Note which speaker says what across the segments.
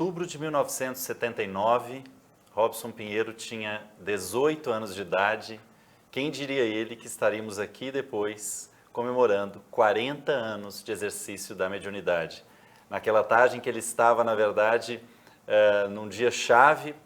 Speaker 1: outubro de 1979, Robson Pinheiro tinha 18 anos de idade. Quem diria ele que estaríamos aqui depois comemorando 40 anos de exercício da mediunidade. Naquela tarde em que ele estava, na verdade, num dia chave,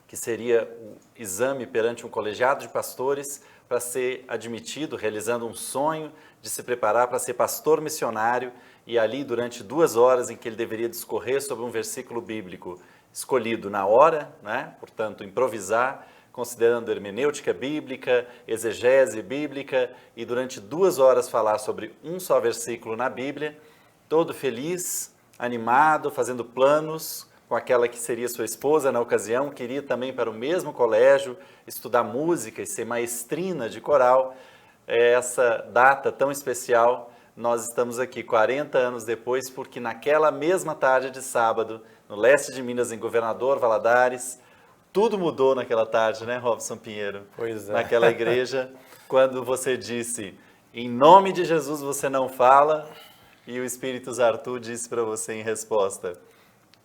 Speaker 1: que seria o exame perante um colegiado de pastores para ser admitido, realizando um sonho de se preparar para ser pastor missionário, e ali durante 2 horas em que ele deveria discorrer sobre um versículo bíblico escolhido na hora, né? Portanto, improvisar, considerando hermenêutica bíblica, exegese bíblica, e durante 2 horas falar sobre um só versículo na Bíblia, todo feliz, animado, fazendo planos com aquela que seria sua esposa na ocasião, que iria também para o mesmo colégio, estudar música e ser maestrina de coral. Essa data tão especial, nós estamos aqui 40 anos depois, porque naquela mesma tarde de sábado, no leste de Minas, em Governador Valadares, tudo mudou naquela tarde, né, Robson Pinheiro?
Speaker 2: Pois é.
Speaker 1: Naquela igreja, quando você disse, em nome de Jesus você não fala, e o Espírito Zartu disse para você em resposta,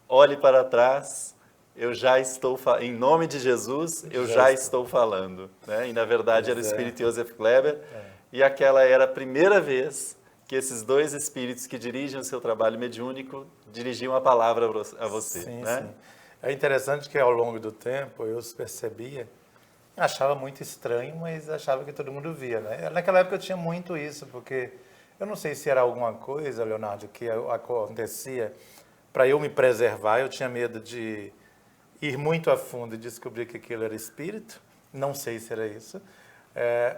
Speaker 1: olhe para trás, eu já estou em nome de Jesus, eu já estou falando. Né? E na verdade era o Espírito Joseph Kleber, e aquela era a primeira vez que esses 2 espíritos que dirigem o seu trabalho mediúnico dirigiam a palavra a você.
Speaker 2: Sim,
Speaker 1: né?
Speaker 2: sim. É interessante que ao longo do tempo eu percebia, achava muito estranho, mas achava que todo mundo via. Né? Naquela época eu tinha muito isso, porque eu não sei se era alguma coisa, Leonardo, que acontecia para eu me preservar. Eu tinha medo de ir muito a fundo e descobrir que aquilo era espírito, não sei se era isso,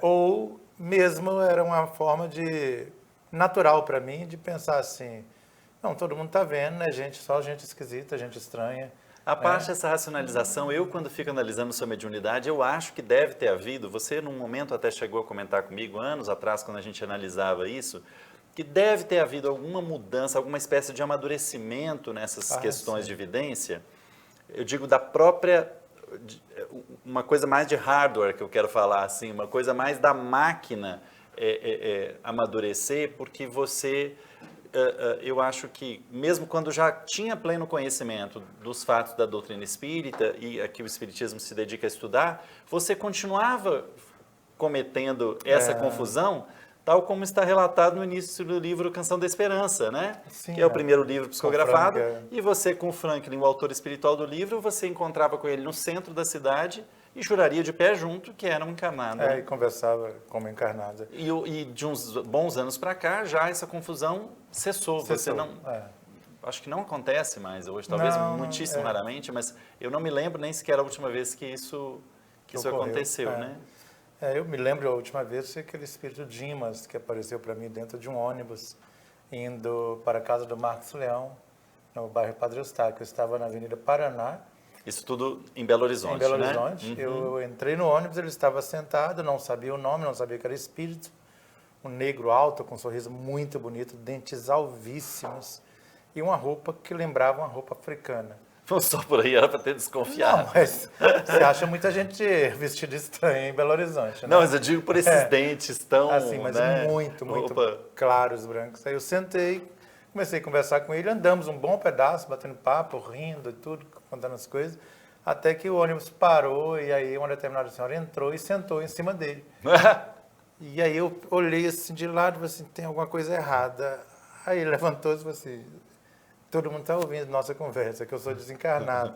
Speaker 2: ou mesmo era uma forma de natural para mim de pensar assim, não, todo mundo está vendo, né, gente, só gente esquisita, gente estranha.
Speaker 1: A parte dessa racionalização, eu quando fico analisando sua mediunidade, eu acho que deve ter havido, você num momento até chegou a comentar comigo, anos atrás, quando a gente analisava isso, que deve ter havido alguma mudança, alguma espécie de amadurecimento nessas questões de evidência. Eu digo da própria, uma coisa mais de hardware que eu quero falar, assim, uma coisa mais da máquina amadurecer, porque você, eu acho que mesmo quando já tinha pleno conhecimento dos fatos da doutrina espírita e aqui o espiritismo se dedica a estudar, você continuava cometendo essa confusão, tal como está relatado no início do livro Canção da Esperança, né?
Speaker 2: Sim,
Speaker 1: que é o primeiro livro psicografado,
Speaker 2: Frank,
Speaker 1: e você com o Franklin, o autor espiritual do livro, você encontrava com ele no centro da cidade e juraria de pé junto que era um encarnado.
Speaker 2: E conversava como encarnado.
Speaker 1: E de uns bons anos para cá, já essa confusão cessou. Você não... Acho que não acontece mais hoje, talvez muitíssimo raramente, mas eu não me lembro nem sequer a última vez que isso aconteceu, né?
Speaker 2: Eu me lembro a última vez foi aquele espírito Dimas que apareceu para mim dentro de um ônibus indo para a casa do Marcos Leão, no bairro Padre Eustáquio. Eu estava na Avenida Paraná.
Speaker 1: Isso tudo em Belo Horizonte,
Speaker 2: Em Belo Horizonte.
Speaker 1: Uhum.
Speaker 2: Eu entrei no ônibus, ele estava sentado, não sabia o nome, não sabia que era espírito. Um negro alto, com um sorriso muito bonito, dentes alvíssimos e uma roupa que lembrava uma roupa africana.
Speaker 1: Só por aí era para ter desconfiado.
Speaker 2: Não, mas você acha muita gente vestida estranha em Belo Horizonte, né?
Speaker 1: Não, mas eu digo por esses dentes tão...
Speaker 2: Assim, mas muito claros, brancos. Aí eu sentei, comecei a conversar com ele, andamos um bom pedaço, batendo papo, rindo e tudo, contando as coisas, até que o ônibus parou e aí uma determinada senhora entrou e sentou em cima dele. E aí eu olhei assim de lado e falei assim, tem alguma coisa errada. Aí ele levantou e falou assim... Todo mundo está ouvindo nossa conversa, que eu sou desencarnado.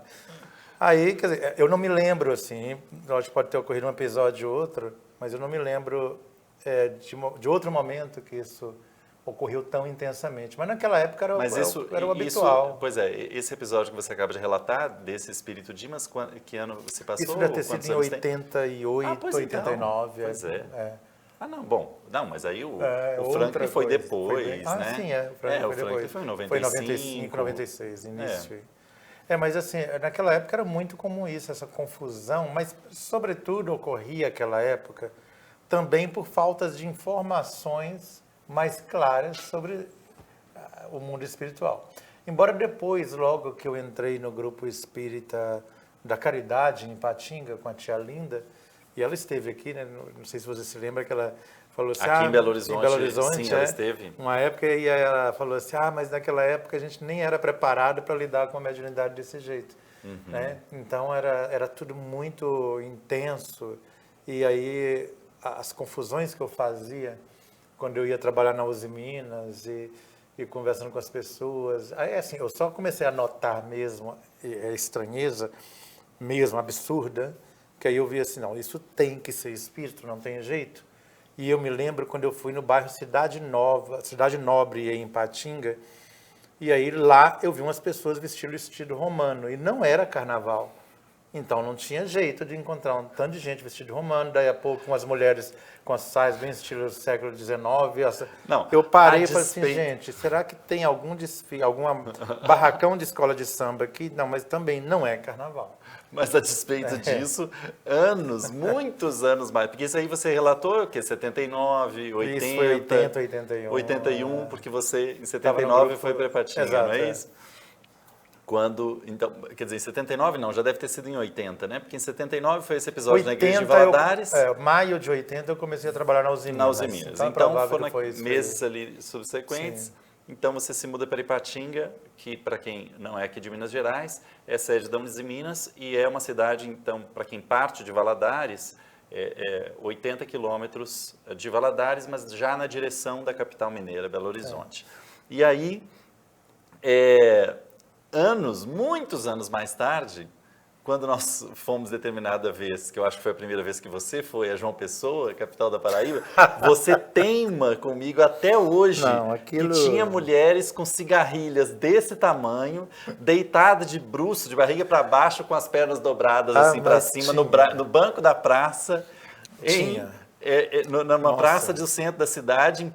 Speaker 2: Aí, quer dizer, eu não me lembro, assim, lógico, pode ter ocorrido um episódio ou outro, mas eu não me lembro de outro momento que isso ocorreu tão intensamente. Mas naquela época era o habitual.
Speaker 1: Pois é, esse episódio que você acaba de relatar, desse espírito Dimas, que ano você passou?
Speaker 2: Isso deve ter sido em 88, 89.
Speaker 1: Pois é. Ah, não, bom, não, mas aí o Franklin foi
Speaker 2: coisa.
Speaker 1: depois, né?
Speaker 2: Sim, o Franklin
Speaker 1: foi em 95.
Speaker 2: Foi em 95, 96, início. Mas assim, naquela época era muito comum isso, essa confusão, mas sobretudo ocorria naquela época também por faltas de informações mais claras sobre o mundo espiritual. Embora depois, logo que eu entrei no grupo espírita da Caridade, em Ipatinga, com a tia Linda, e ela esteve aqui, né? Não sei se você se lembra, que ela falou assim,
Speaker 1: aqui em Belo Horizonte,
Speaker 2: em Belo Horizonte,
Speaker 1: sim, ela esteve.
Speaker 2: Uma época, e aí ela falou assim, mas naquela época a gente nem era preparado para lidar com a mediunidade desse jeito. Né? Então era tudo muito intenso. E aí as confusões que eu fazia quando eu ia trabalhar na Uzi Minas e conversando com as pessoas. Aí assim, eu só comecei a notar mesmo a estranheza, mesmo absurda, que aí eu vi assim, não, isso tem que ser espírito, não tem jeito. E eu me lembro quando eu fui no bairro Cidade Nobre, em Ipatinga, e aí lá eu vi umas pessoas vestido romano, e não era carnaval. Então não tinha jeito de encontrar um tanto de gente vestida de romano, daí a pouco umas mulheres com as saias bem estilo do século XIX.
Speaker 1: Não,
Speaker 2: eu parei e falei assim, gente, será que tem algum desfile, alguma barracão de escola de samba aqui? Não, mas também não é carnaval.
Speaker 1: Mas a despeito disso, muitos anos mais, porque isso aí você relatou o quê? 79, 80...
Speaker 2: Isso foi 80, 81.
Speaker 1: 81, porque você em 79 foi para Ipatinga, não é isso? Quando, então, quer dizer, em 79 não, já deve ter sido em 80, né? Porque em 79 foi esse episódio 80, na igreja de Valadares.
Speaker 2: Maio de 80 eu comecei a trabalhar na Uzi Minas.
Speaker 1: Na Uzi Minas. Então foram meses ali subsequentes. Sim. Então você se muda para Ipatinga, que para quem não é aqui de Minas Gerais, é sede da Uzi Minas e é uma cidade, então, para quem parte de Valadares, 80 quilômetros de Valadares, mas já na direção da capital mineira, Belo Horizonte. E aí, muitos anos mais tarde, quando nós fomos determinada vez, que eu acho que foi a primeira vez que você foi a João Pessoa, capital da Paraíba, você teima comigo até hoje que tinha mulheres com cigarrilhas desse tamanho, deitada de bruço, de barriga para baixo, com as pernas dobradas assim para cima, no banco da praça. Numa praça do centro da cidade,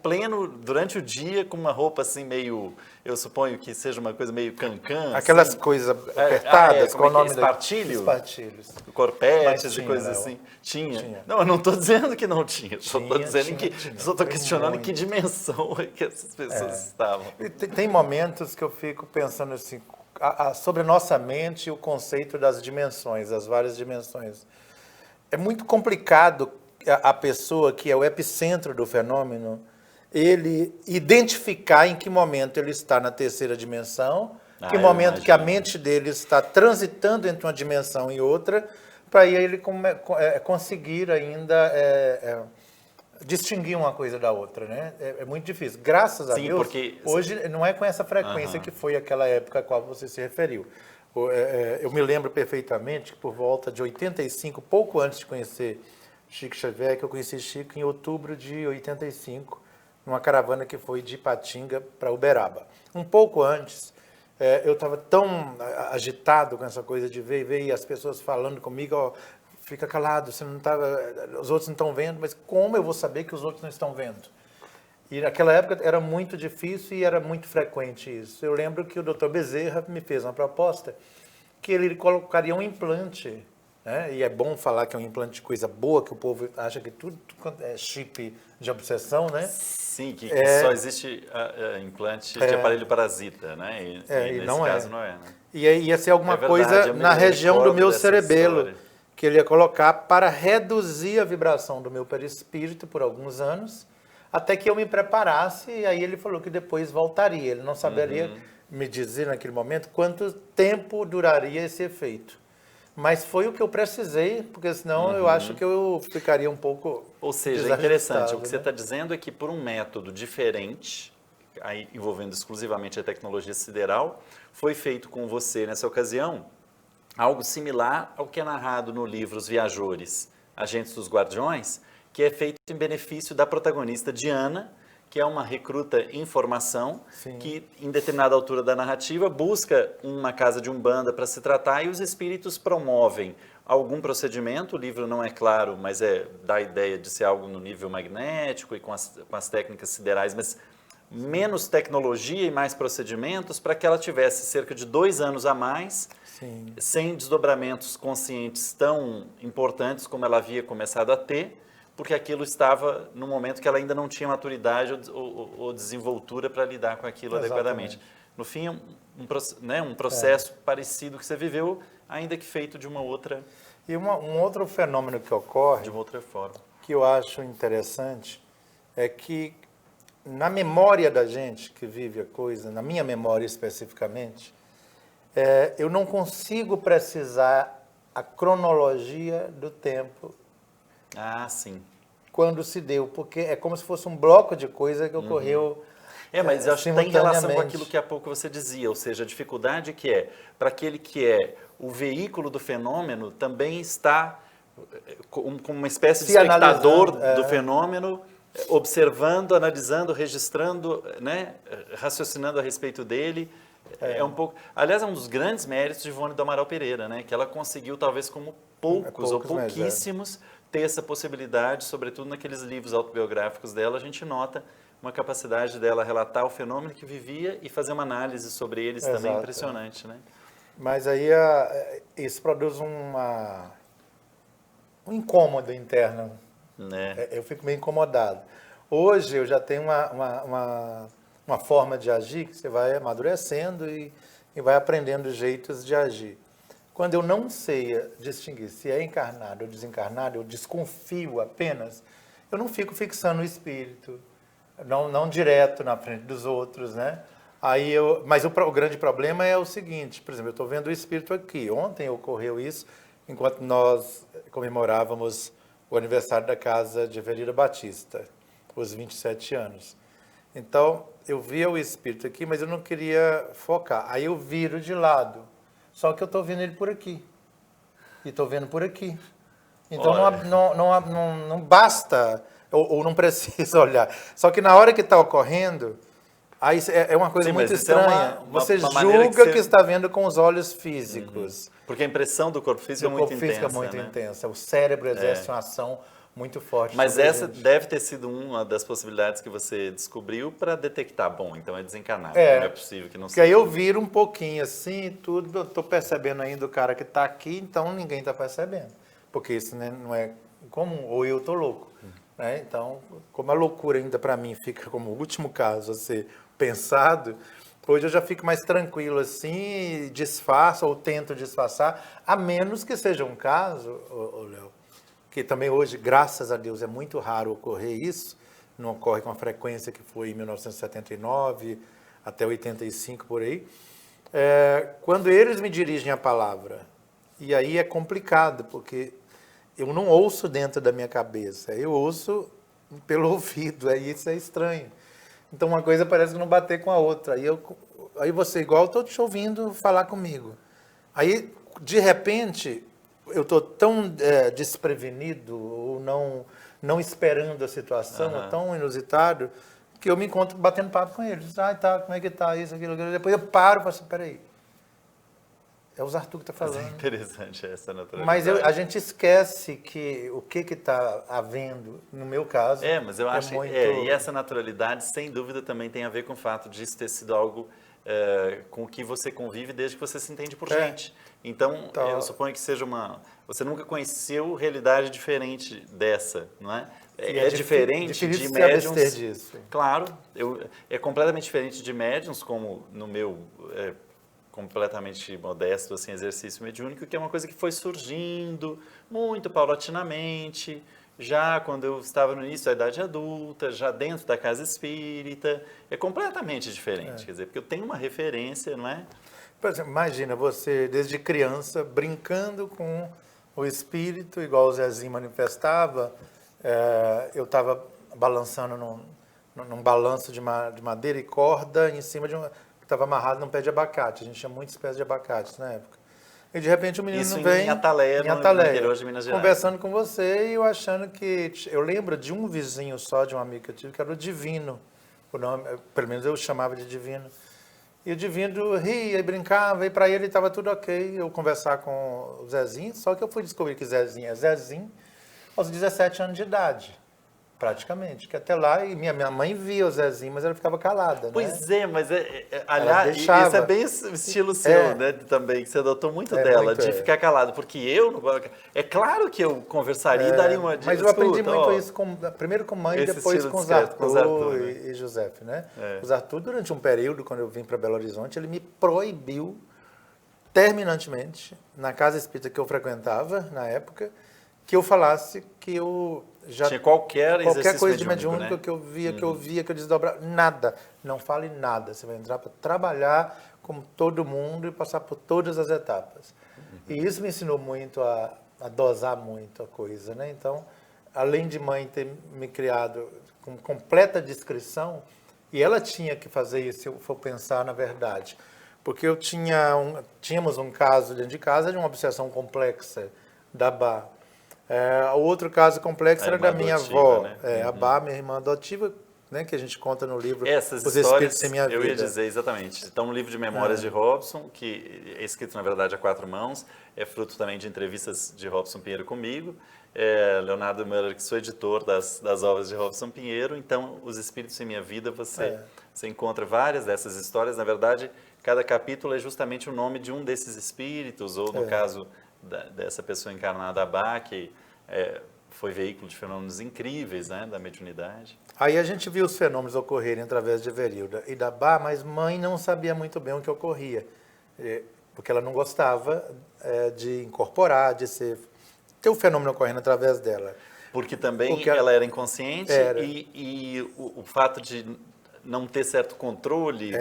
Speaker 1: durante o dia, com uma roupa assim meio, eu suponho que seja uma coisa meio cancã.
Speaker 2: Aquelas
Speaker 1: assim.
Speaker 2: coisas apertadas,
Speaker 1: com o nome espartilho?
Speaker 2: Espartilhos.
Speaker 1: Corpetes e coisas assim. Tinha. Não, eu não estou dizendo que não tinha. Só estou questionando em que dimensão que essas pessoas estavam.
Speaker 2: Tem momentos que eu fico pensando assim, sobre a nossa mente e o conceito das dimensões, das várias dimensões. É muito complicado a pessoa que é o epicentro do fenômeno, ele identificar em que momento ele está na terceira dimensão, que momento que a mente dele está transitando entre uma dimensão e outra, para ele conseguir ainda distinguir uma coisa da outra, né? É muito difícil. Graças a Deus, porque hoje não é com essa frequência que foi aquela época a qual você se referiu. Eu me lembro perfeitamente que por volta de 85, pouco antes de conhecer Chico Xavier, que eu conheci Chico em outubro de 85, numa caravana que foi de Ipatinga para Uberaba. Um pouco antes, eu estava tão agitado com essa coisa de ver e ver, e as pessoas falando comigo, fica calado, você não os outros não estão vendo, mas como eu vou saber que os outros não estão vendo? E naquela época era muito difícil e era muito frequente isso. Eu lembro que o Dr. Bezerra me fez uma proposta que ele colocaria um implante, né? E é bom falar que é um implante de coisa boa, que o povo acha que tudo é chip de obsessão, né?
Speaker 1: Sim, que só existe implante de aparelho parasita, né? E nesse caso não é, né?
Speaker 2: E ia ser alguma coisa na região do meu cerebelo, que ele ia colocar para reduzir a vibração do meu perispírito por alguns anos, até que eu me preparasse, e aí ele falou que depois voltaria. Ele não saberia me dizer naquele momento quanto tempo duraria esse efeito. Mas foi o que eu precisei, porque senão eu acho que eu ficaria um pouco.
Speaker 1: Ou seja, é interessante, o que você está dizendo é que por um método diferente, aí envolvendo exclusivamente a tecnologia sideral, foi feito com você, nessa ocasião, algo similar ao que é narrado no livro Os Viajores, Agentes dos Guardiões, que é feito em benefício da protagonista Diana, que é uma recruta em formação, que em determinada altura da narrativa busca uma casa de umbanda para se tratar e os espíritos promovem algum procedimento, o livro não é claro, mas dá a ideia de ser algo no nível magnético e com as técnicas siderais, mas menos tecnologia e mais procedimentos para que ela tivesse cerca de 2 anos a mais, sem desdobramentos conscientes tão importantes como ela havia começado a ter, porque aquilo estava no momento que ela ainda não tinha maturidade ou desenvoltura para lidar com aquilo adequadamente. No fim, um processo parecido que você viveu, ainda que feito de uma outra...
Speaker 2: E um outro fenômeno que ocorre...
Speaker 1: De uma outra forma.
Speaker 2: Que eu acho interessante, é que na memória da gente que vive a coisa, na minha memória especificamente, eu não consigo precisar a cronologia do tempo.
Speaker 1: Ah, sim.
Speaker 2: Quando se deu, porque é como se fosse um bloco de coisa que ocorreu
Speaker 1: Mas eu acho que tem relação com aquilo que há pouco você dizia, ou seja, a dificuldade que é, para aquele que é o veículo do fenômeno, também está como uma espécie de espectador do fenômeno, observando, analisando, registrando, né, raciocinando a respeito dele. É um pouco. Aliás, é um dos grandes méritos de Ivone do Amaral Pereira, né, que ela conseguiu, talvez como poucos ou pouquíssimos, ter essa possibilidade, sobretudo naqueles livros autobiográficos dela, a gente nota uma capacidade dela relatar o fenômeno que vivia e fazer uma análise sobre eles também impressionante, né?
Speaker 2: Mas aí isso produz um incômodo interno.
Speaker 1: Né?
Speaker 2: Eu fico meio incomodado. Hoje eu já tenho uma forma de agir que você vai amadurecendo e vai aprendendo jeitos de agir. Quando eu não sei distinguir se é encarnado ou desencarnado, eu desconfio apenas, eu não fico fixando o espírito, não direto na frente dos outros, né? Mas o grande problema é o seguinte, por exemplo, eu estou vendo o espírito aqui. Ontem ocorreu isso, enquanto nós comemorávamos o aniversário da casa de Avenida Batista, os 27 anos. Então, eu via o espírito aqui, mas eu não queria focar. Aí eu viro de lado. Só que eu estou vendo ele por aqui. E estou vendo por aqui. Então não basta, ou não precisa olhar. Só que na hora que está ocorrendo, aí é uma coisa muito estranha. Você julga que está vendo com os olhos físicos.
Speaker 1: Porque a impressão do corpo físico é muito intensa.
Speaker 2: O corpo físico é muito intensa. O cérebro exerce uma ação muito forte.
Speaker 1: Mas essa deve ter sido uma das possibilidades que você descobriu para detectar, bom, então é desencarnado, não é possível que não seja.
Speaker 2: Porque aí eu viro um pouquinho assim e tudo, eu estou percebendo ainda o cara que está aqui, então ninguém está percebendo. Porque isso, né, não é comum, ou eu estou louco. Né? Então, como a loucura ainda para mim fica como o último caso a ser pensado, hoje eu já fico mais tranquilo assim, disfarço ou tento disfarçar, a menos que seja um caso, Léo, que também hoje, graças a Deus, é muito raro ocorrer isso, não ocorre com a frequência que foi em 1979 até 85 por aí, quando eles me dirigem a palavra, e aí é complicado, porque eu não ouço dentro da minha cabeça, eu ouço pelo ouvido, aí isso é estranho. Então uma coisa parece que não bater com a outra, aí você igual, estou te ouvindo falar comigo. Aí, de repente, eu estou tão desprevenido, ou não esperando a situação, tão inusitado, que eu me encontro batendo papo com eles. Tá, como é que tá, isso, aquilo. Depois eu paro e falo assim, peraí, é o Zartu que está falando.
Speaker 1: É interessante essa naturalidade.
Speaker 2: Mas a gente esquece que o que está havendo, no meu caso,
Speaker 1: mas eu acho
Speaker 2: muito...
Speaker 1: e essa naturalidade, sem dúvida, também tem a ver com o fato de isso ter sido algo com o que você convive desde que você se entende por gente. Então, eu suponho que seja você nunca conheceu realidade diferente dessa, não é? É diferente de médiums.
Speaker 2: Disso.
Speaker 1: Claro, é completamente diferente de médiums, como no meu completamente modesto assim, exercício mediúnico, que é uma coisa que foi surgindo muito paulatinamente, já quando eu estava no início da idade adulta, já dentro da casa espírita, é completamente diferente, quer dizer, porque eu tenho uma referência, não é?
Speaker 2: Por exemplo, imagina você, desde criança, brincando com o espírito, igual o Zezinho manifestava, eu estava balançando num balanço de madeira e corda em cima que estava amarrado num pé de abacate. A gente tinha muitos pés de abacate na época. E de repente o menino vem...
Speaker 1: Em Ataleia, no interior de Minas Gerais.
Speaker 2: Conversando com você e eu achando que... Eu lembro de um vizinho só, de um amigo que eu tive, que era o Divino. O nome, pelo menos eu chamava de Divino. E o Divino ria e brincava, e para ele estava tudo ok, eu conversar com o Zezinho, só que eu fui descobrir que Zezinho é Zezinho aos 17 anos de idade, praticamente. Que até lá, e minha mãe via o Zezinho, mas ela ficava calada, né?
Speaker 1: Pois mas aliás, isso é bem estilo seu, né, também, que você adotou muito dela, de ficar calado, porque é claro que eu conversaria e daria uma dica.
Speaker 2: Mas eu aprendi muito isso, primeiro com mãe e depois com os Arthur e José, né? Os Arthur, durante um período, quando eu vim para Belo Horizonte, ele me proibiu terminantemente, na casa espírita que eu frequentava, na época, que eu falasse que eu já...
Speaker 1: Tinha qualquer exercício
Speaker 2: coisa de
Speaker 1: mediúnico,
Speaker 2: mediúnico,
Speaker 1: né?
Speaker 2: que eu via, que eu desdobrava. Nada. Não fale nada. Você vai entrar para trabalhar como todo mundo e passar por todas as etapas. E isso me ensinou muito a dosar muito a coisa, né? Então, além de mãe ter me criado com completa discrição, e ela tinha que fazer isso, se eu for pensar na verdade. Porque tínhamos um caso dentro de casa de uma obsessão complexa da Bá. O outro caso complexo era da minha avó, né? A Bá, minha irmã adotiva, né, que a gente conta no livro
Speaker 1: Essas
Speaker 2: Os
Speaker 1: histórias,
Speaker 2: Espíritos em Minha Vida.
Speaker 1: eu ia dizer exatamente. Então, um livro de memórias de Robson, que é escrito, na verdade, a 4 mãos, é fruto também de entrevistas de Robson Pinheiro comigo, Leonardo Müller, que sou editor das obras de Robson Pinheiro. Então, Os Espíritos em Minha Vida, você encontra várias dessas histórias. Na verdade, cada capítulo é justamente o nome de um desses espíritos, ou no caso dessa pessoa encarnada, Abá, que foi veículo de fenômenos incríveis, né, da mediunidade.
Speaker 2: Aí a gente viu os fenômenos ocorrerem através de Everilda e da Bá, mas mãe não sabia muito bem o que ocorria, porque ela não gostava de incorporar, de ter o fenômeno ocorrendo através dela.
Speaker 1: Porque também ela era inconsciente e o fato de não ter certo controle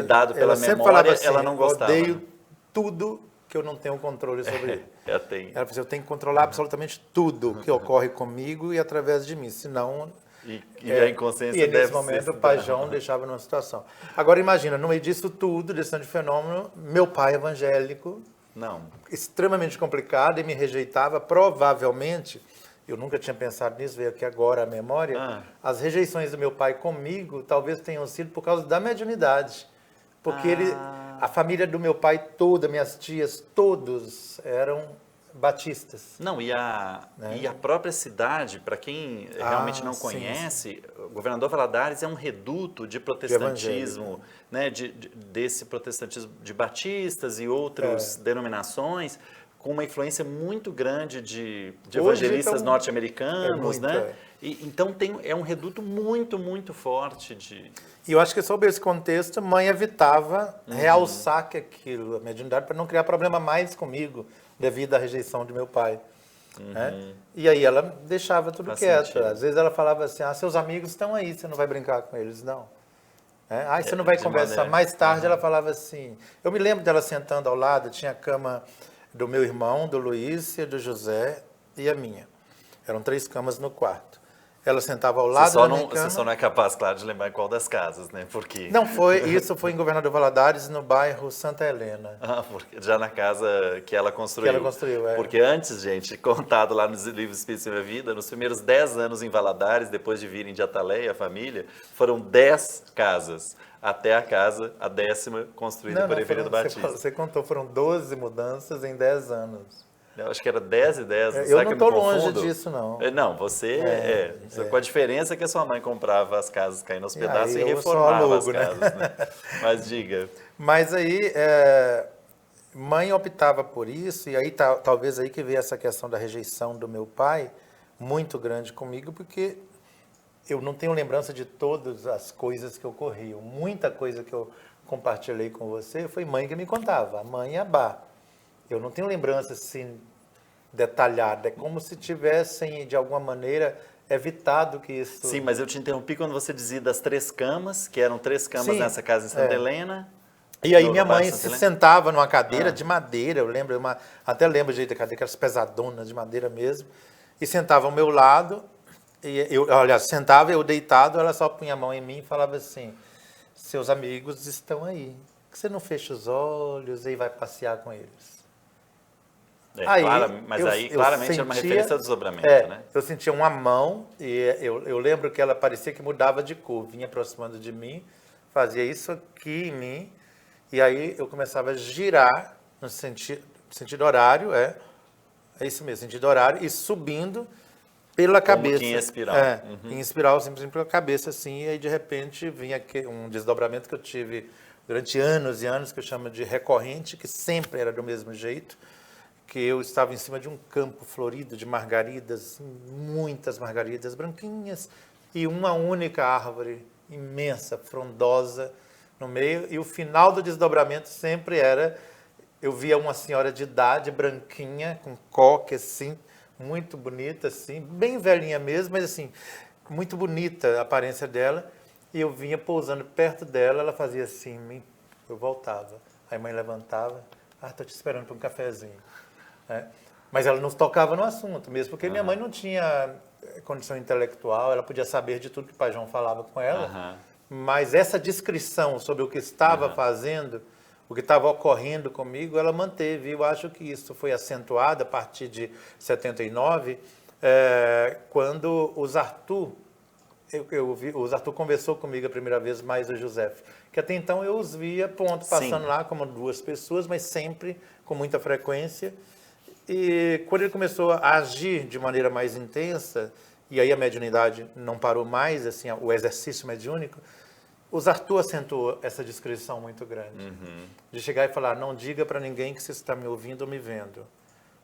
Speaker 1: dado pela memória, assim, ela não gostava.
Speaker 2: Eu odeio tudo que eu não tenho controle sobre ele. Ela falou assim, eu tenho que controlar absolutamente tudo que ocorre comigo e através de mim, senão...
Speaker 1: E a inconsciência deve
Speaker 2: nesse momento o pai João deixava numa situação. Agora imagina, no meio disso tudo, desse tanto de fenômeno, meu pai evangélico, extremamente complicado, e me rejeitava, provavelmente, eu nunca tinha pensado nisso, veio aqui agora a memória, as rejeições do meu pai comigo talvez tenham sido por causa da mediunidade. Porque a família do meu pai toda, minhas tias, todos eram batistas.
Speaker 1: Não, e a própria cidade, para quem realmente não conhece, o Governador Valadares é um reduto de protestantismo, né, desse protestantismo de batistas e outras denominações, com uma influência muito grande de evangelistas norte-americanos, né? Então é um reduto muito, muito forte de...
Speaker 2: E eu acho que sob esse contexto, mãe evitava realçar que aquilo, a mediunidade, para não criar problema mais comigo, devido à rejeição de meu pai. Né? E aí ela deixava tudo quieto. Sentido. Às vezes ela falava assim, seus amigos estão aí, você não vai brincar com eles, não. Você não vai conversar. Mais tarde ela falava assim, eu me lembro dela sentando ao lado, tinha a cama do meu irmão, do Luiz, do José e a minha. Eram 3 camas no quarto. Ela sentava ao lado da minha cama.
Speaker 1: Você só não é capaz, claro, de lembrar em qual das casas, né? Porque...
Speaker 2: Não, isso foi em Governador Valadares, no bairro Santa Helena.
Speaker 1: Porque já na casa que ela construiu.
Speaker 2: Que ela construiu,
Speaker 1: Porque antes, gente, contado lá nos livros Espíritos em Minha Vida, nos primeiros 10 anos em Valadares, depois de virem de Ataleia, a família, foram 10 casas, até a casa, a 10ª, construída por Everildo Batista.
Speaker 2: Você contou, foram 12 mudanças em 10 anos.
Speaker 1: Eu acho que era 10 e 10.
Speaker 2: Eu não estou longe disso, não.
Speaker 1: Não, você com a diferença que a sua mãe comprava as casas caindo aos pedaços e reformava as casas, né? Mas diga.
Speaker 2: Mas aí, mãe optava por isso, e aí talvez aí que veio essa questão da rejeição do meu pai, muito grande comigo, porque eu não tenho lembrança de todas as coisas que ocorriam. Muita coisa que eu compartilhei com você foi mãe que me contava, a mãe e a Bá. Eu não tenho lembrança assim detalhada, é como se tivessem, de alguma maneira, evitado que isso...
Speaker 1: Sim, mas eu te interrompi quando você dizia das 3 camas, que eram 3 camas nessa casa em Santa Helena.
Speaker 2: E aí minha mãe se sentava numa cadeira de madeira, eu lembro, até lembro o jeito da cadeira, aquelas pesadonas de madeira mesmo, e sentava ao meu lado, e sentava eu deitado, ela só punha a mão em mim e falava assim, seus amigos estão aí, que você não fecha os olhos e vai passear com eles.
Speaker 1: Claramente era uma referência ao desdobramento, né?
Speaker 2: Eu sentia uma mão e eu lembro que ela parecia que mudava de cor, vinha aproximando de mim, fazia isso aqui em mim, e aí eu começava a girar no sentido horário, é isso mesmo, sentido horário, e subindo pela cabeça.
Speaker 1: Em espiral.
Speaker 2: Em espiral, simplesmente pela cabeça, assim, e aí de repente vinha um desdobramento que eu tive durante anos e anos, que eu chamo de recorrente, que sempre era do mesmo jeito, que eu estava em cima de um campo florido de margaridas, muitas margaridas branquinhas, e uma única árvore imensa, frondosa, no meio, e o final do desdobramento sempre era, eu via uma senhora de idade, branquinha, com coque assim, muito bonita, assim, bem velhinha mesmo, mas assim, muito bonita a aparência dela. E eu vinha pousando perto dela, ela fazia assim, eu voltava. Aí a mãe levantava, tô te esperando para um cafezinho. Né? Mas ela não tocava no assunto mesmo, porque minha mãe não tinha condição intelectual, ela podia saber de tudo que o pai João falava com ela, mas essa descrição sobre o que estava fazendo, o que estava ocorrendo comigo, ela manteve. Eu acho que isso foi acentuado a partir de 79, quando os Arthur, os Arthur conversou comigo a primeira vez, mais o José, que até então eu os via, passando lá como duas pessoas, mas sempre com muita frequência. E quando ele começou a agir de maneira mais intensa, e aí a mediunidade não parou mais, assim, o exercício mediúnico, os Arthur acentuou essa descrição muito grande. De chegar e falar, não diga para ninguém que você está me ouvindo ou me vendo.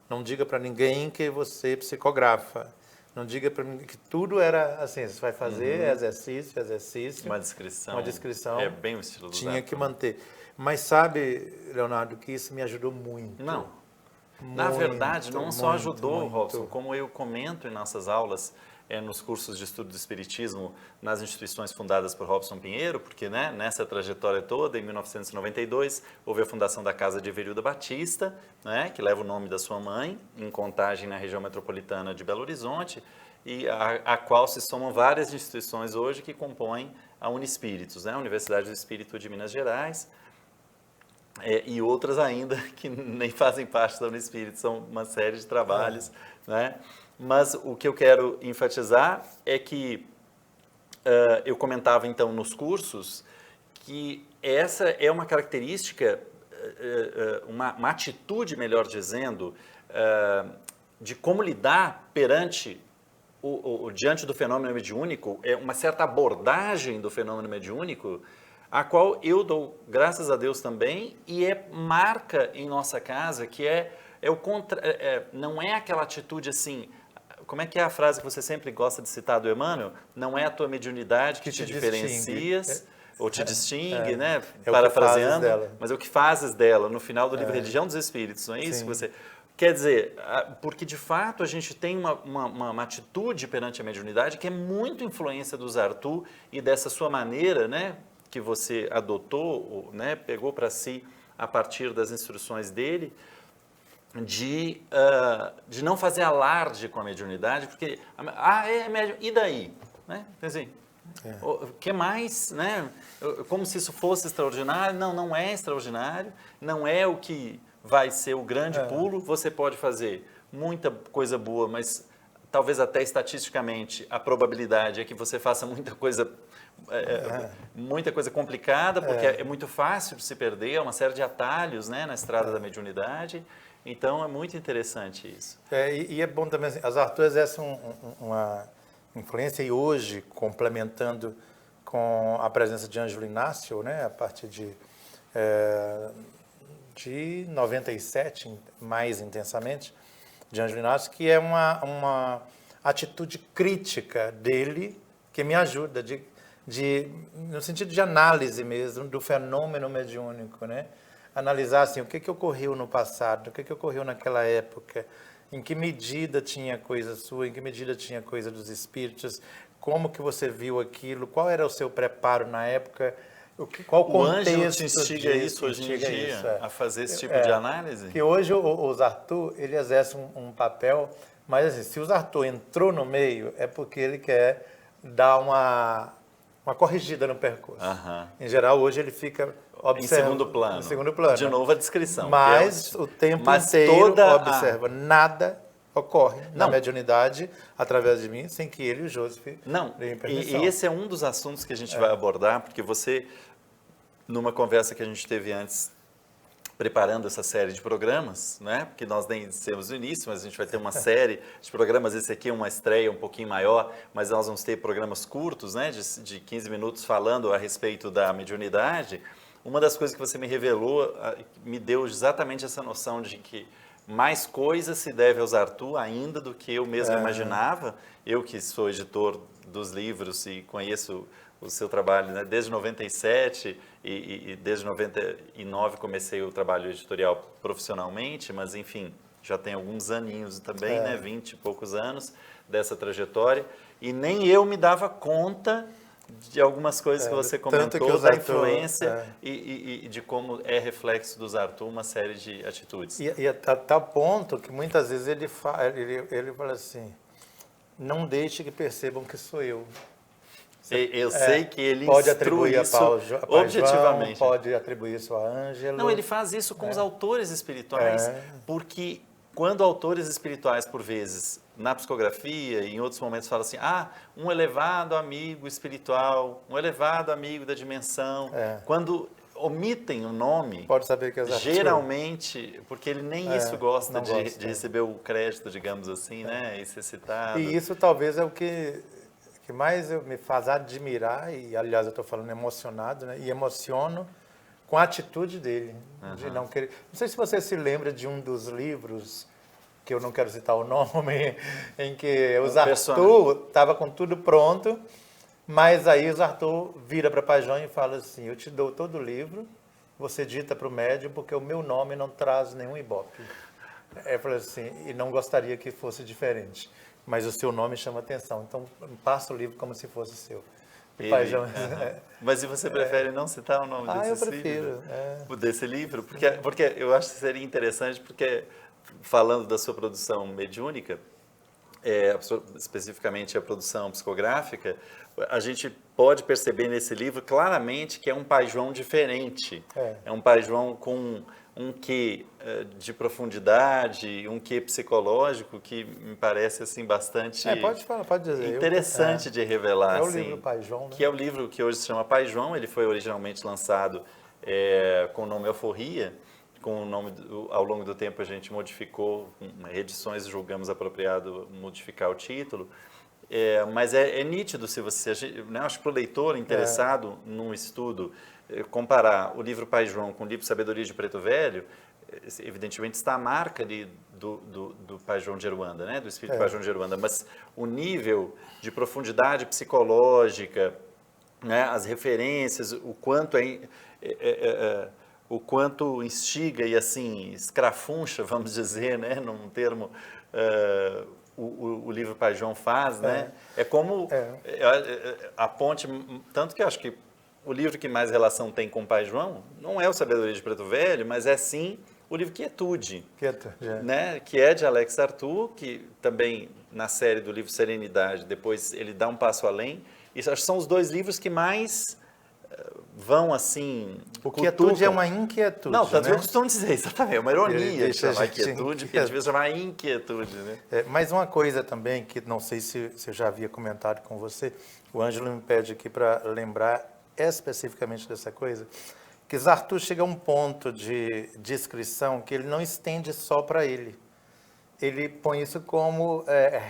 Speaker 2: Não diga para ninguém que você psicografa. Não diga para ninguém que tudo era assim, você vai fazer exercício.
Speaker 1: Uma descrição.
Speaker 2: Uma descrição.
Speaker 1: É bem o estilo do
Speaker 2: Tinha que manter. Mas sabe, Leonardo, que isso me ajudou muito.
Speaker 1: Não. Na verdade, não só ajudou, Robson, como eu comento em nossas aulas, nos cursos de estudo do Espiritismo, nas instituições fundadas por Robson Pinheiro, porque nessa trajetória toda, em 1992, houve a fundação da Casa de Everilda Batista, que leva o nome da sua mãe, em Contagem, na região metropolitana de Belo Horizonte, e a qual se somam várias instituições hoje que compõem a Unispíritos, a Universidade do Espírito de Minas Gerais, e outras ainda que nem fazem parte da Unispírito, são uma série de trabalhos, Mas o que eu quero enfatizar é que eu comentava então nos cursos que essa é uma característica, uma atitude, melhor dizendo, de como lidar perante diante do fenômeno mediúnico, uma certa abordagem do fenômeno mediúnico, a qual eu dou graças a Deus também, e marca em nossa casa, que não é aquela atitude assim, como é que é a frase que você sempre gosta de citar do Emmanuel? Não é a tua mediunidade que te diferencias, ou te distingue, parafraseando, mas é o que fazes dela, no final do livro Religião dos Espíritos, não é isso que você... Quer dizer, porque de fato a gente tem uma atitude perante a mediunidade que é muito influência dos Arthur e dessa sua maneira, que você adotou, pegou para si a partir das instruções dele, de não fazer alarde com a mediunidade, porque, é médium, e daí? Quer dizer, o que mais? Como se isso fosse extraordinário. Não é extraordinário, não é o que vai ser o grande pulo. Você pode fazer muita coisa boa, mas talvez até estatisticamente a probabilidade é que você faça muita coisa complicada, porque é muito fácil de se perder, é uma série de atalhos na estrada da mediunidade. Então é muito interessante isso.
Speaker 2: E é bom também, as Arthur exercem uma influência, e hoje, complementando com a presença de Ângelo Inácio, a partir de 97, mais intensamente, de Ângelo Inácio, que é uma atitude crítica dele que me ajuda, no sentido de análise mesmo do fenômeno mediúnico, analisar assim, o que ocorreu no passado, o que ocorreu naquela época, em que medida tinha coisa sua, em que medida tinha coisa dos espíritos, como que você viu aquilo, qual era o seu preparo na época, qual o contexto.
Speaker 1: O Ângelo te instiga isso hoje em dia, a fazer esse tipo de análise?
Speaker 2: Que hoje os Arthur, ele exerce um papel, mas assim, se os Arthur entrou no meio, é porque ele quer dar uma corrigida no percurso. Em geral, hoje ele fica
Speaker 1: em segundo plano. De novo a descrição.
Speaker 2: Mas o tempo inteiro observa. Nada ocorre na mediunidade através de mim, sem que ele e o Joseph deem permissão.
Speaker 1: E esse é um dos assuntos que a gente vai abordar, porque você, numa conversa que a gente teve antes, preparando essa série de programas, porque nós nem dissemos no início, mas a gente vai ter uma série de programas, esse aqui é uma estreia um pouquinho maior, mas nós vamos ter programas curtos, de 15 minutos falando a respeito da mediunidade. Uma das coisas que você me revelou, me deu exatamente essa noção de que mais coisa se deve aos Arthur ainda do que eu mesmo imaginava. Eu que sou editor dos livros e conheço o seu trabalho desde 97 e desde 99 comecei o trabalho editorial profissionalmente, mas enfim, já tem alguns aninhos também, né? 20 e poucos anos dessa trajetória. E nem eu me dava conta de algumas coisas que você comentou, da influência e de como é reflexo dos Arthur uma série de atitudes.
Speaker 2: E a tal ponto que muitas vezes ele fala assim, não deixe que percebam que sou eu.
Speaker 1: Eu sei que ele
Speaker 2: pode atribuir
Speaker 1: isso
Speaker 2: a
Speaker 1: objetivamente.
Speaker 2: João, pode atribuir isso a Ângelo.
Speaker 1: Não, ele faz isso com os autores espirituais, porque quando autores espirituais, por vezes, na psicografia e em outros momentos falam assim, um elevado amigo espiritual, um elevado amigo da dimensão, quando omitem o nome,
Speaker 2: pode saber que
Speaker 1: geralmente, porque ele nem isso gosta de receber o crédito, digamos assim, né, e ser citado.
Speaker 2: E isso talvez é o que mais me faz admirar, e aliás eu estou falando emocionado, né, e emociono com a atitude dele, de não querer. Não sei se você se lembra de um dos livros, que eu não quero citar o nome, em que o Arthur estava com tudo pronto, mas aí o Arthur vira para Pai João e fala assim, eu te dou todo o livro, você dita para o médium, porque o meu nome não traz nenhum ibope. Eu falei assim, e não gostaria que fosse diferente, mas o seu nome chama atenção, então passa o livro como se fosse seu. Pai João,
Speaker 1: mas e você prefere não citar o nome desse livro? Desse livro? Porque eu acho que seria interessante, porque falando da sua produção mediúnica, especificamente a produção psicográfica, a gente pode perceber nesse livro claramente que é um Pai João diferente. É um Pai João com um quê de profundidade, um quê psicológico que me parece assim bastante
Speaker 2: pode dizer.
Speaker 1: Interessante de revelar.
Speaker 2: É o
Speaker 1: assim,
Speaker 2: livro Pai João, né?
Speaker 1: Que é o livro que hoje se chama Pai João. Ele foi originalmente lançado com o nome Euforia. Com o nome, ao longo do tempo a gente modificou, edições julgamos apropriado modificar o título. Mas é nítido, se você, né, acho que para o leitor interessado num estudo, comparar o livro Pai João com o livro Sabedoria de Preto Velho, evidentemente está a marca ali do Pai João de Aruanda, né, do espírito Pai João de Aruanda, mas o nível de profundidade psicológica, né, as referências, o quanto instiga e assim escrafuncha, vamos dizer, né, num termo, o livro Pai João faz, né? É como a ponte, tanto que eu acho que o livro que mais relação tem com o Pai João não é o Sabedoria de Preto Velho, mas é sim o livro Quietude, né? Que é de Alex Arthur, que também na série do livro Serenidade, depois ele dá um passo além. E acho que são os dois livros que mais vão assim...
Speaker 2: O quietude é uma inquietude,
Speaker 1: não, tanto
Speaker 2: né?
Speaker 1: Eu costumo dizer, exatamente, é uma ironia de chamar quietude, porque às vezes chamar inquietude, né?
Speaker 2: Mas uma coisa também, que não sei se eu já havia comentado com você, o Ângelo me pede aqui para lembrar especificamente dessa coisa, que Arthur chega a um ponto de descrição que ele não estende só para ele. Ele põe isso como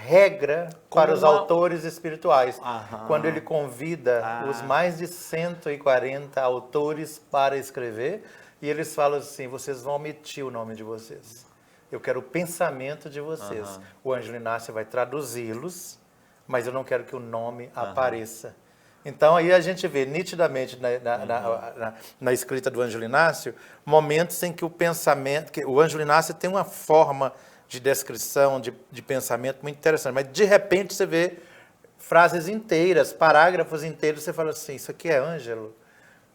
Speaker 2: regra para os autores espirituais. Quando ele convida os mais de 140 autores para escrever, e eles falam assim, vocês vão omitir o nome de vocês. Eu quero o pensamento de vocês. O Ângelo Inácio vai traduzi-los, mas eu não quero que o nome apareça. Então, aí a gente vê nitidamente na escrita do Ângelo Inácio momentos em que o pensamento... que o Ângelo Inácio tem uma forma de descrição, de pensamento muito interessante. Mas, de repente, você vê frases inteiras, parágrafos inteiros, você fala assim, isso aqui é Ângelo.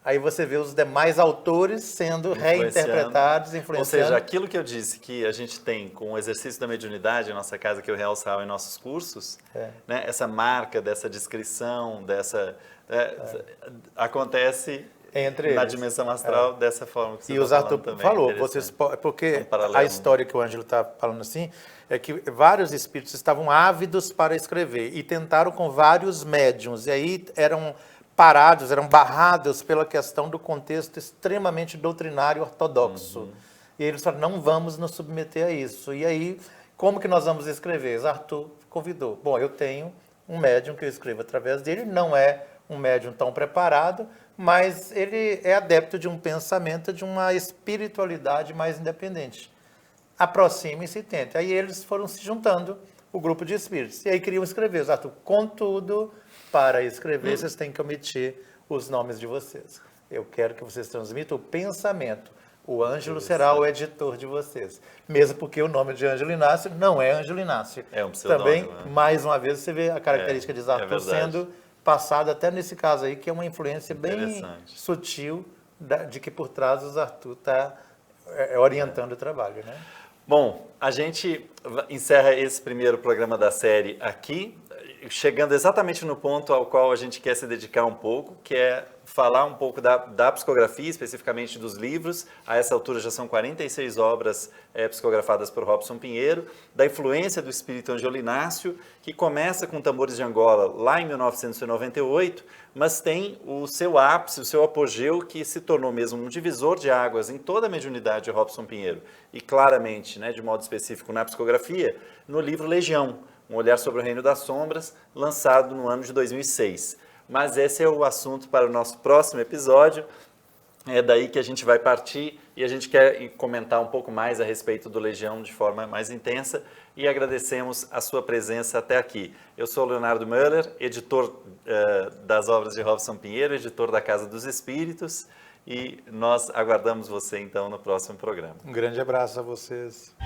Speaker 2: Aí você vê os demais autores sendo reinterpretados, influenciando.
Speaker 1: Ou seja, aquilo que eu disse que a gente tem com o exercício da mediunidade, em nossa casa, que eu realçava em nossos cursos, né, essa marca dessa descrição, acontece...
Speaker 2: Entre
Speaker 1: na
Speaker 2: eles.
Speaker 1: dimensão astral, dessa forma que você
Speaker 2: está falando também. E o Arthur falou, porque a história que o Ângelo está falando assim, é que vários espíritos estavam ávidos para escrever e tentaram com vários médiuns, e aí eram parados, eram barrados pela questão do contexto extremamente doutrinário ortodoxo. E eles falaram, não vamos nos submeter a isso. E aí, como que nós vamos escrever? Arthur convidou. Bom, eu tenho um médium que eu escrevo através dele, não é um médium tão preparado, mas ele é adepto de um pensamento, de uma espiritualidade mais independente. Aproxime-se e tente. Aí eles foram se juntando, o grupo de espíritos. E aí queriam escrever. Arthur, contudo, para escrever, vocês têm que omitir os nomes de vocês. Eu quero que vocês transmitam o pensamento. O Ângelo será o editor de vocês. Mesmo porque o nome de Ângelo Inácio não é Ângelo Inácio.
Speaker 1: É um pseudônimo.
Speaker 2: Também, mais uma vez, você vê a característica de Arthur sendo passada até nesse caso aí, que é uma influência bem sutil de que por trás o Arthur está orientando o trabalho, né?
Speaker 1: Bom, a gente encerra esse primeiro programa da série aqui, chegando exatamente no ponto ao qual a gente quer se dedicar um pouco, que é falar um pouco da psicografia, especificamente dos livros. A essa altura já são 46 obras psicografadas por Robson Pinheiro, da influência do espírito Ângelo Inácio, que começa com Tambores de Angola lá em 1998, mas tem o seu ápice, o seu apogeu, que se tornou mesmo um divisor de águas em toda a mediunidade de Robson Pinheiro, e claramente, né, de modo específico na psicografia, no livro Legião, Um Olhar sobre o Reino das Sombras, lançado no ano de 2006. Mas esse é o assunto para o nosso próximo episódio. É daí que a gente vai partir e a gente quer comentar um pouco mais a respeito do Legião de forma mais intensa e agradecemos a sua presença até aqui. Eu sou Leonardo Möller, editor das obras de Robson Pinheiro, editor da Casa dos Espíritos, e nós aguardamos você então no próximo programa.
Speaker 2: Um grande abraço a vocês.